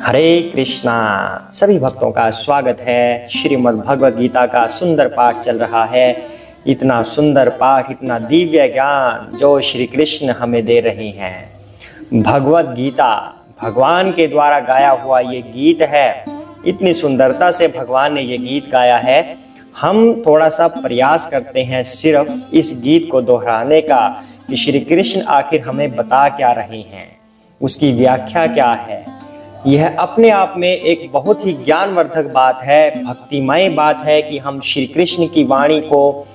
हरे कृष्णा। सभी भक्तों का स्वागत है। श्रीमद् भगवद गीता का सुंदर पाठ चल रहा है। इतना सुंदर पाठ, इतना दिव्य ज्ञान जो श्री कृष्ण हमें दे रहे हैं। भगवद गीता भगवान के द्वारा गाया हुआ ये गीत है। इतनी सुंदरता से भगवान ने ये गीत गाया है। हम थोड़ा सा प्रयास करते हैं सिर्फ इस गीत को दोहराने का कि श्री कृष्ण आखिर हमें बता क्या रहे हैं, उसकी व्याख्या क्या है। यह अपने आप में एक बहुत ही ज्ञानवर्धक बात है, भक्तिमय बात है कि हम श्री कृष्ण की वाणी को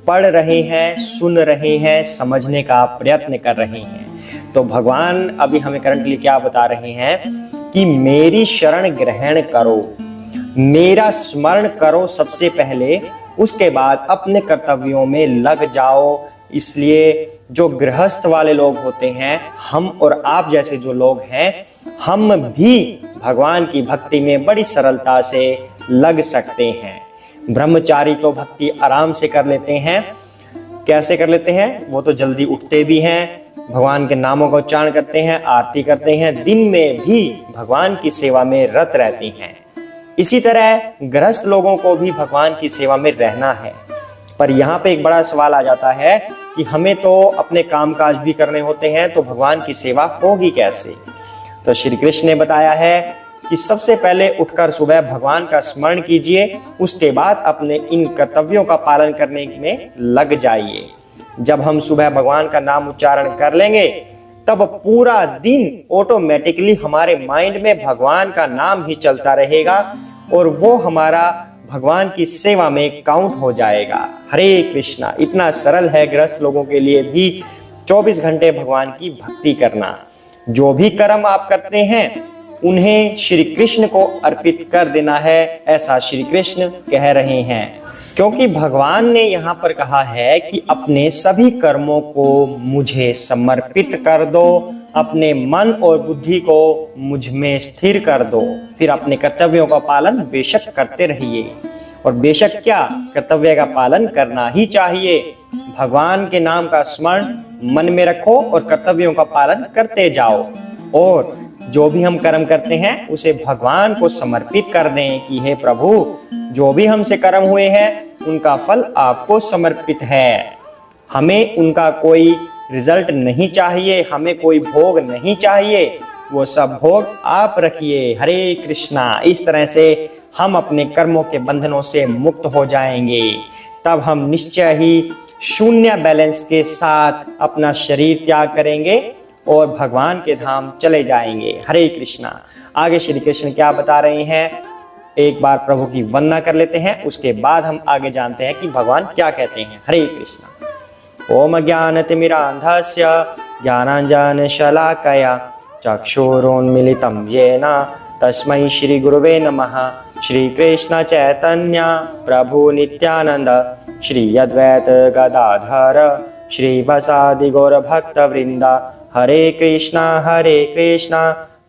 पढ़ रहे हैं, सुन रहे हैं, समझने का प्रयत्न कर रहे हैं। तो भगवान अभी हमें करंटली क्या बता रहे हैं कि मेरी शरण ग्रहण करो, मेरा स्मरण करो सबसे पहले, उसके बाद अपने कर्तव्यों में लग जाओ। इसलिए जो गृहस्थ वाले लोग होते हैं, हम और आप जैसे जो लोग हैं, हम भी भगवान की भक्ति में बड़ी सरलता से लग सकते हैं। ब्रह्मचारी तो भक्ति आराम से कर लेते हैं। कैसे कर लेते हैं? वो तो जल्दी उठते भी हैं, भगवान के नामों का उच्चारण करते हैं, आरती करते हैं, दिन में भी भगवान की सेवा में रत रहते हैं। इसी तरह गृहस्थ लोगों को भी भगवान की सेवा में रहना है। पर यहाँ पे एक बड़ा सवाल आ जाता है कि हमें तो अपने कामकाज भी करने होते हैं, तो भगवान की सेवा होगी कैसे? तो श्री कृष्ण ने बताया है कि सबसे पहले उठकर सुबह भगवान का स्मरण कीजिए, उसके बाद अपने इन कर्तव्यों का पालन करने में लग जाइए। जब हम सुबह भगवान का नाम उच्चारण कर लेंगे, तब पूरा दिन ऑटोमेटिकली हमारे माइंड में भगवान का नाम ही चलता रहेगा और वो हमारा भगवान की सेवा में काउंट हो जाएगा। हरे कृष्णा। इतना सरल है गृहस्थ लोगों के लिए भी 24 घंटे भगवान की भक्ति करना। जो भी कर्म आप करते हैं उन्हें श्री कृष्ण को अर्पित कर देना है, ऐसा श्री कृष्ण कह रहे हैं। क्योंकि भगवान ने यहाँ पर कहा है कि अपने सभी कर्मों को मुझे समर्पित कर दो, अपने मन और बुद्धि को मुझ में स्थिर कर दो, फिर अपने कर्तव्यों का पालन बेशक करते रहिए। और बेशक क्या, कर्तव्य का पालन करना ही चाहिए। भगवान के नाम का स्मरण मन में रखो और कर्तव्यों का पालन करते जाओ। और जो भी हम कर्म करते हैं उसे भगवान को समर्पित कर दें कि हे प्रभु, जो भी हमसे कर्म हुए हैं उनका फल आपको समर्पित है। हमें उनका कोई रिजल्ट नहीं चाहिए, हमें कोई भोग नहीं चाहिए, वो सब भोग आप रखिए। हरे कृष्णा। इस तरह से हम अपने कर्मों के बंधनों से मुक्त हो जाएंगे। तब हम निश्चय ही शून्य बैलेंस के साथ अपना शरीर त्याग करेंगे और भगवान के धाम चले जाएंगे। हरे कृष्णा। आगे श्री कृष्ण क्या बता रहे हैं, एक बार प्रभु की वंदना कर लेते हैं, उसके बाद हम आगे जानते हैं कि भगवान क्या कहते हैं। हरे कृष्णा। ओम ज्ञानतिमिरान्धस्य ज्ञानाञ्जनशलाकया चक्षुरुन्मीलितं येन तस्मै श्री गुरुवे नमः। श्री कृष्ण चैतन्य प्रभु नित्यानंद श्री अद्वैत गदाधर श्रीवासादि गौर भक्त वृंद। हरे कृष्णा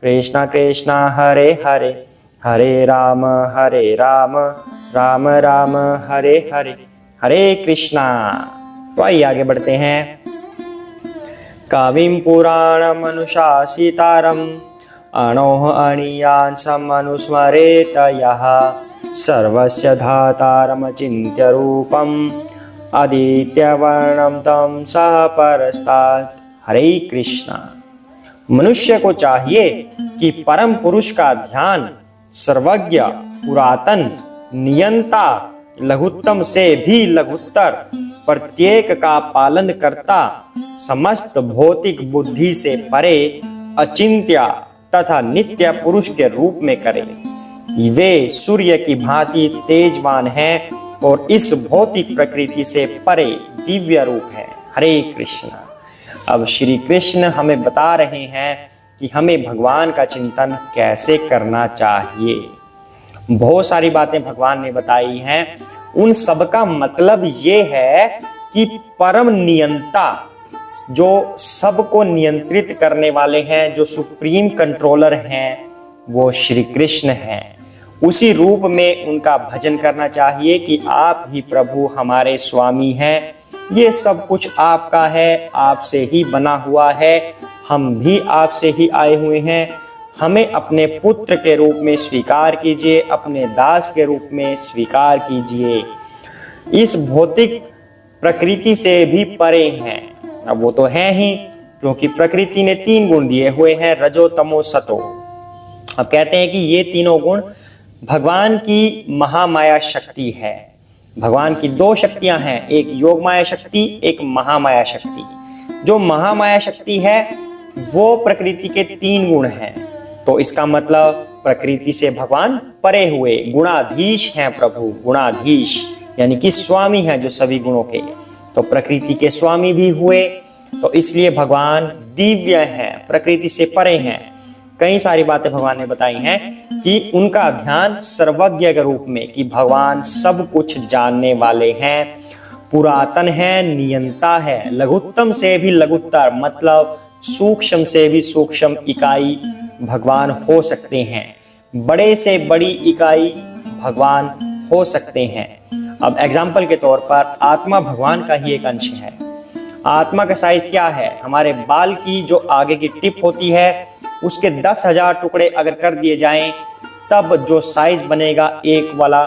कृष्णा कृष्णा हरे हरे, हरे राम राम राम हरे हरे। हरे कृष्णा। तो आइए आगे बढ़ते हैं। कविं पुराणमनुशासितारम् अणोः अणीयान्समनुस्मरेत यः सर्वस्य धातारमचिन्त्य रूपम् आदित्यवर्णं तं सः परस्तात्। हरे कृष्णा। मनुष्य को चाहिए कि परम पुरुष का ध्यान, सर्वज्ञ, पुरातन, नियंता, लघुत्तम से भी लघुत्तर, प्रत्येक का पालन करता, समस्त भौतिक बुद्धि से परे, अचिंत्य तथा नित्य पुरुष के रूप में करे। वे सूर्य की भांति तेजवान हैं और इस भौतिक प्रकृति से परे दिव्य रूप है। हरे कृष्णा। अब श्री कृष्ण हमें बता रहे हैं कि हमें भगवान का चिंतन कैसे करना चाहिए। बहुत सारी बातें भगवान ने बताई हैं। उन सब का मतलब ये है कि परम नियंता, जो सबको नियंत्रित करने वाले हैं, जो सुप्रीम कंट्रोलर हैं, वो श्री कृष्ण हैं। उसी रूप में उनका भजन करना चाहिए कि आप ही प्रभु हमारे स्वामी हैं, ये सब कुछ आपका है, आपसे ही बना हुआ है, हम भी आपसे ही आए हुए हैं, हमें अपने पुत्र के रूप में स्वीकार कीजिए, अपने दास के रूप में स्वीकार कीजिए। इस भौतिक प्रकृति से भी परे हैं। अब वो तो है ही, क्योंकि प्रकृति ने 3 गुण दिए हुए हैं, रजो तमो सतो। अब कहते हैं कि ये तीनों गुण भगवान की महामाया शक्ति है। भगवान की 2 शक्तियां हैं, एक योग माया शक्ति, एक महामाया शक्ति। जो महामाया शक्ति है वो प्रकृति के 3 गुण हैं। तो इसका मतलब प्रकृति से भगवान परे हुए, गुणाधीश हैं प्रभु, गुणाधीश यानी कि स्वामी हैं जो सभी गुणों के। तो प्रकृति के स्वामी भी हुए, तो इसलिए भगवान दिव्य हैं, प्रकृति से परे हैं। कई सारी बातें भगवान ने बताई हैं कि उनका ध्यान सर्वज्ञ के रूप में, कि भगवान सब कुछ जानने वाले हैं, पुरातन है, नियंता है, लघुत्तम से भी लघुत्तर मतलब सूक्ष्म से भी सूक्ष्म इकाई भगवान हो सकते हैं, बड़े से बड़ी इकाई भगवान हो सकते हैं। अब एग्जाम्पल के तौर पर आत्मा भगवान का ही एक अंश है। आत्मा का साइज क्या है? हमारे बाल की जो आगे की टिप होती है उसके 10,000 टुकड़े अगर कर दिए जाएं तब जो साइज बनेगा एक वाला,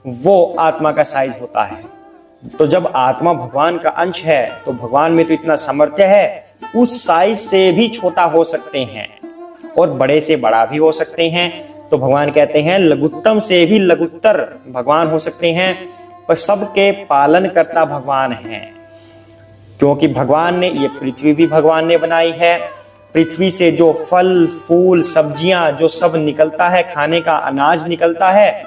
वो आत्मा का साइज होता है। तो जब आत्मा भगवान का अंश है तो भगवान में तो इतना सामर्थ्य है, उस साइज से भी छोटा हो सकते हैं और बड़े से बड़ा भी हो सकते हैं। तो भगवान कहते हैं लघुत्तम से भी लघुत्तर भगवान हो सकते हैं, पर सबके पालन करता भगवान हैं। क्योंकि भगवान ने ये पृथ्वी भी भगवान ने बनाई है, पृथ्वी से जो फल फूल सब्जियां जो सब निकलता है, खाने का अनाज निकलता है,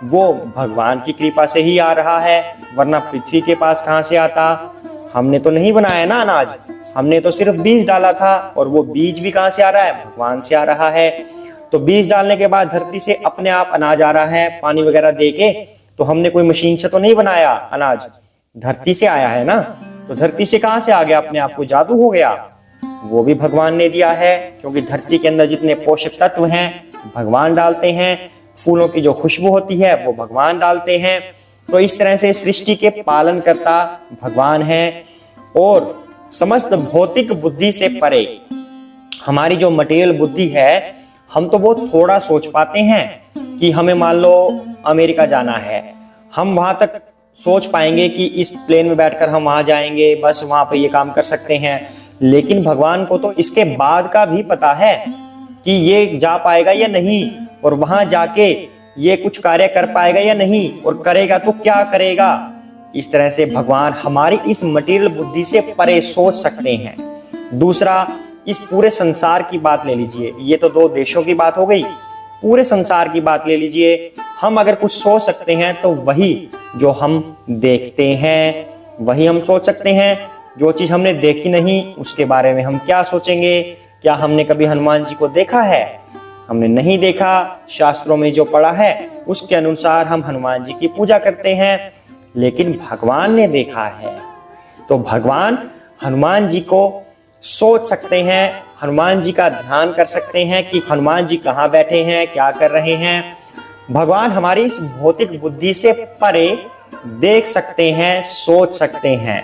वो भगवान की कृपा से ही आ रहा है, वरना पृथ्वी के पास कहां से आता? हमने तो नहीं बनाया ना अनाज, हमने तो सिर्फ बीज डाला था, और वो बीज भी कहां से आ रहा है? भगवान से आ रहा है। तो बीज डालने के बाद धरती से अपने आप अनाज आ रहा है, पानी वगैरह दे के। तो हमने कोई मशीन से तो नहीं बनाया अनाज, धरती से आया है ना। तो धरती से कहां से आ गया? अपने आप को जादू हो गया? वो भी भगवान ने दिया है, क्योंकि धरती के अंदर जितने पोषक तत्व हैं भगवान डालते हैं, फूलों की जो खुशबू होती है वो भगवान डालते हैं। तो इस तरह से सृष्टि के पालन करता भगवान है। और समस्त भौतिक बुद्धि से परे हमारी जो मटेरियल बुद्धि है, हम तो बहुत थोड़ा सोच पाते हैं कि हमें मान लो अमेरिका जाना है, हम वहां तक सोच पाएंगे कि इस प्लेन में बैठकर हम वहां जाएंगे, बस वहां पे ये काम कर सकते हैं। लेकिन भगवान को तो इसके बाद का भी पता है कि ये जा पाएगा या नहीं, और वहां जाके ये कुछ कार्य कर पाएगा या नहीं, और करेगा तो क्या करेगा। इस तरह से भगवान हमारी इस मटेरियल बुद्धि से परे सोच सकते हैं। दूसरा, इस पूरे संसार की बात ले लीजिए, ये तो 2 देशों की बात हो गई, पूरे संसार की बात ले लीजिए। हम अगर कुछ सोच सकते हैं तो वही जो हम देखते हैं वही हम सोच सकते हैं। जो चीज हमने देखी नहीं उसके बारे में हम क्या सोचेंगे? क्या हमने कभी हनुमान जी को देखा है? हमने नहीं देखा। शास्त्रों में जो पढ़ा है उसके अनुसार हम हनुमान जी की पूजा करते हैं, लेकिन भगवान ने देखा है। तो भगवान हनुमान जी को सोच सकते हैं, हनुमान जी का ध्यान कर सकते हैं कि हनुमान जी कहाँ बैठे हैं, क्या कर रहे हैं। भगवान हमारी इस भौतिक बुद्धि से परे देख सकते हैं, सोच सकते हैं,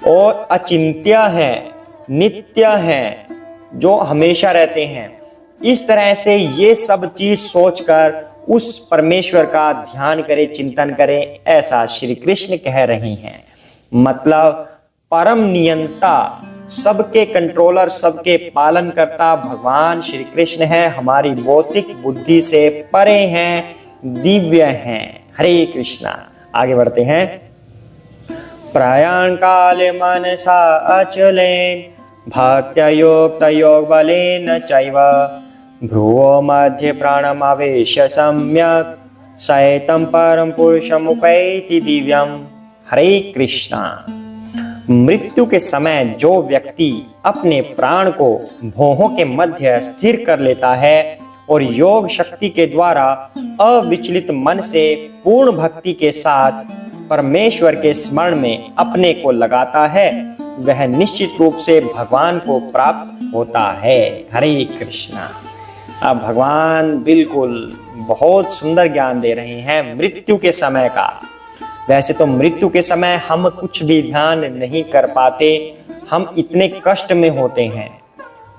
और अचिंत्य हैं, नित्य हैं, जो हमेशा रहते हैं। इस तरह से ये सब चीज सोचकर उस परमेश्वर का ध्यान करें, चिंतन करें, ऐसा श्री कृष्ण कह रहे हैं। मतलब परम नियंता, सबके कंट्रोलर, सबके पालन करता भगवान श्री कृष्ण है, हमारी भौतिक बुद्धि से परे हैं, दिव्य हैं। हरे कृष्णा। आगे बढ़ते हैं। प्रयाण काले मनसा अचलेन भक्त्या युक्ता योग बलेन चैव भ्रुवो मध्ये प्राणमावेश्य सम्यक सैतं परम पुरुषमुपैति दिव्यम। हरे कृष्णा। मृत्यु के समय जो व्यक्ति अपने प्राण को भौहों के मध्य स्थिर कर लेता है और योग शक्ति के द्वारा अविचलित मन से पूर्ण भक्ति के साथ परमेश्वर के स्मरण में अपने को लगाता है, वह निश्चित रूप से भगवान को प्राप्त होता है। हरे कृष्णा। अब भगवान बिल्कुल बहुत सुंदर ज्ञान दे रहे हैं मृत्यु के समय का। वैसे तो मृत्यु के समय हम कुछ भी ध्यान नहीं कर पाते, हम इतने कष्ट में होते हैं,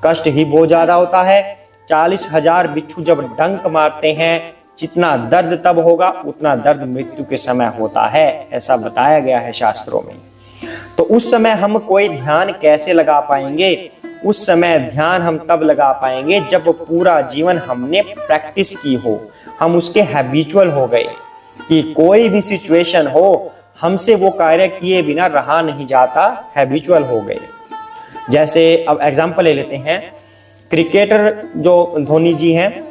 कष्ट ही बहुत ज्यादा होता है। 40,000 बिच्छू जब डंक मारते हैं, जितना दर्द तब होगा उतना दर्द मृत्यु के समय होता है, ऐसा बताया गया है शास्त्रों में। तो उस समय हम कोई ध्यान कैसे लगा पाएंगे? उस समय ध्यान हम तब लगा पाएंगे जब पूरा जीवन हमने प्रैक्टिस की हो, हम उसके हैबिचुअल हो गए कि कोई भी सिचुएशन हो हमसे वो कार्य किए बिना रहा नहीं जाता, हैबिचुअल हो गए। जैसे अब एग्जांपल ले लेते हैं, क्रिकेटर जो धोनी जी हैं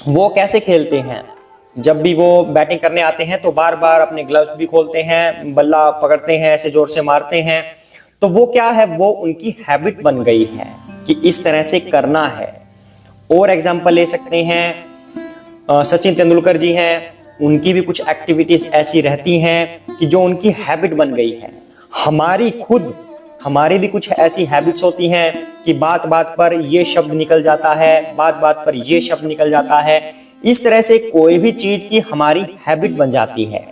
वो कैसे खेलते हैं? जब भी वो बैटिंग करने आते हैं तो बार बार अपने ग्लव्स भी खोलते हैं, बल्ला पकड़ते हैं, ऐसे जोर से मारते हैं। तो वो क्या है, वो उनकी हैबिट बन गई है कि इस तरह से करना है। और एग्जांपल ले सकते हैं, सचिन तेंदुलकर जी हैं, उनकी भी कुछ एक्टिविटीज ऐसी रहती हैं कि जो उनकी हैबिट बन गई है। हमारी भी कुछ ऐसी हैबिट्स होती हैं कि बात बात पर ये शब्द निकल जाता है, बात बात पर ये शब्द निकल जाता है। इस तरह से कोई भी चीज की हमारी हैबिट बन जाती है।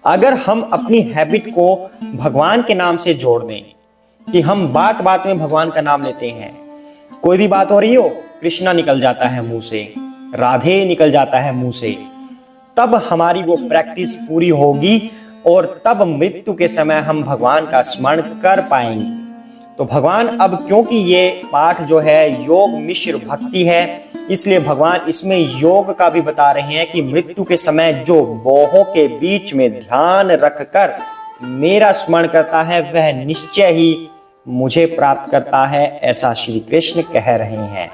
अगर हम अपनी हैबिट को भगवान के नाम से जोड़ दें कि हम बात बात में भगवान का नाम लेते हैं, कोई भी बात हो रही हो, कृष्णा निकल जाता है मुंह से, राधे निकल जाता है मुंह से, तब हमारी वो प्रैक्टिस पूरी होगी और तब मृत्यु के समय हम भगवान का स्मरण कर पाएंगे। तो भगवान, अब क्योंकि ये पाठ जो है योग मिश्र भक्ति है, इसलिए भगवान इसमें योग का भी बता रहे हैं कि मृत्यु के समय जो बोहों के बीच में ध्यान रखकर मेरा स्मरण करता है वह निश्चय ही मुझे प्राप्त करता है, ऐसा श्री कृष्ण कह रहे हैं।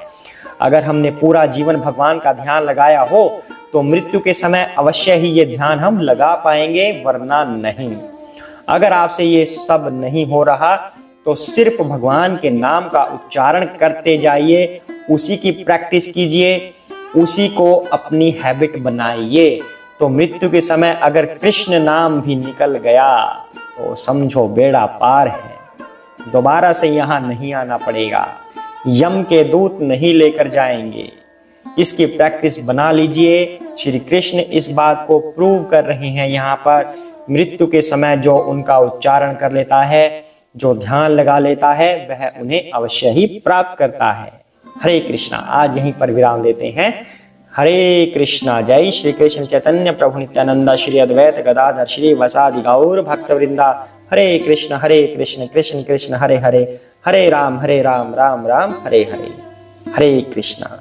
अगर हमने पूरा जीवन भगवान का ध्यान लगाया हो तो मृत्यु के समय अवश्य ही ये ध्यान हम लगा पाएंगे, वरना नहीं। अगर आपसे ये सब नहीं हो रहा तो सिर्फ भगवान के नाम का उच्चारण करते जाइए, उसी की प्रैक्टिस कीजिए, उसी को अपनी हैबिट बनाइए। तो मृत्यु के समय अगर कृष्ण नाम भी निकल गया तो समझो बेड़ा पार है, दोबारा से यहाँ नहीं आना पड़ेगा, यम के दूत नहीं लेकर जाएंगे। इसकी प्रैक्टिस बना लीजिए। श्री कृष्ण इस बात को प्रूव कर रहे हैं यहाँ पर। मृत्यु के समय जो उनका उच्चारण कर लेता है, जो ध्यान लगा लेता है, वह उन्हें अवश्य ही प्राप्त करता है। हरे कृष्णा। आज यहीं पर विराम देते हैं। हरे कृष्णा। जय श्री कृष्ण चैतन्य प्रभु नित्यानंद श्री अद्वैत गदाधर श्री वसादि गौर भक्त वृंदा। हरे कृष्ण कृष्ण कृष्ण हरे हरे, हरे राम राम राम हरे हरे। हरे कृष्णा।